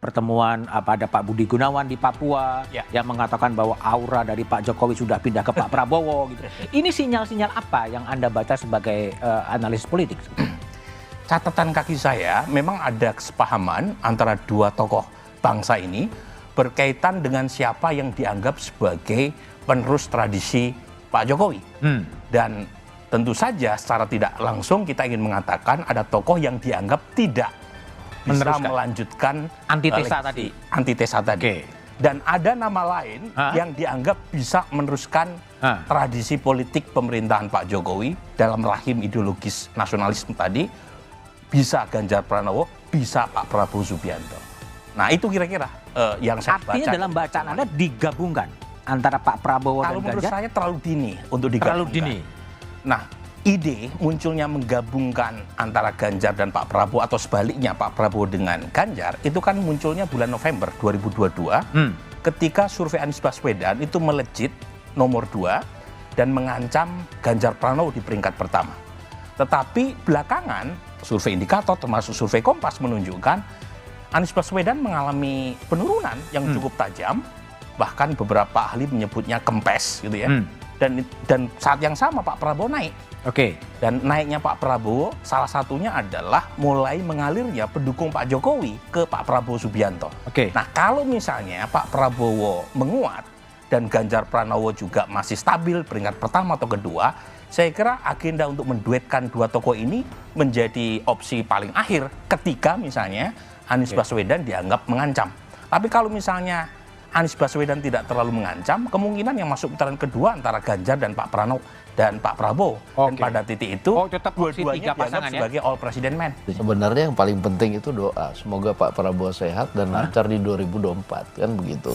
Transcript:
pertemuan ada Pak Budi Gunawan di Papua yang mengatakan bahwa aura dari Pak Jokowi sudah pindah ke Pak Prabowo gitu. Ini sinyal-sinyal apa yang Anda baca sebagai analis politik? Catatan kaki saya, memang ada kesepahaman antara dua tokoh bangsa ini berkaitan dengan siapa yang dianggap sebagai penerus tradisi Pak Jokowi. Dan tentu saja secara tidak langsung kita ingin mengatakan ada tokoh yang dianggap tidak bisa melanjutkan antitesa tadi. Okay. Dan ada nama lain yang dianggap bisa meneruskan tradisi politik pemerintahan Pak Jokowi dalam rahim ideologis nasionalisme tadi. Bisa Ganjar Pranowo, bisa Pak Prabowo Subianto. Nah itu kira-kira yang saya baca. Artinya dalam bacaan Anda digabungkan antara Pak Prabowo dan Ganjar? Kalau menurut saya terlalu dini untuk digabungkan. Terlalu dini? Nah, ide munculnya menggabungkan antara Ganjar dan Pak Prabowo atau sebaliknya Pak Prabowo dengan Ganjar itu kan munculnya bulan November 2022 ketika survei Anies Baswedan itu melejit nomor 2 dan mengancam Ganjar Pranowo di peringkat pertama. Tetapi belakangan survei indikator termasuk survei Kompas menunjukkan Anies Baswedan mengalami penurunan yang cukup tajam, bahkan beberapa ahli menyebutnya kempes gitu ya. Dan saat yang sama Pak Prabowo naik. Oke. Dan naiknya Pak Prabowo salah satunya adalah mulai mengalirnya pendukung Pak Jokowi ke Pak Prabowo Subianto. Oke. Nah kalau misalnya Pak Prabowo menguat dan Ganjar Pranowo juga masih stabil peringkat pertama atau kedua, saya kira agenda untuk menduetkan dua tokoh ini menjadi opsi paling akhir ketika misalnya Anies Baswedan dianggap mengancam. Tapi kalau misalnya Anies Baswedan tidak terlalu mengancam, kemungkinan yang masuk putaran kedua antara Ganjar dan Pak Pranowo dan Pak Prabowo. Dan pada titik itu dua-duanya dianggap sebagai all president man. Sebenarnya yang paling penting itu doa. Semoga Pak Prabowo sehat dan lancar di 2024 kan begitu.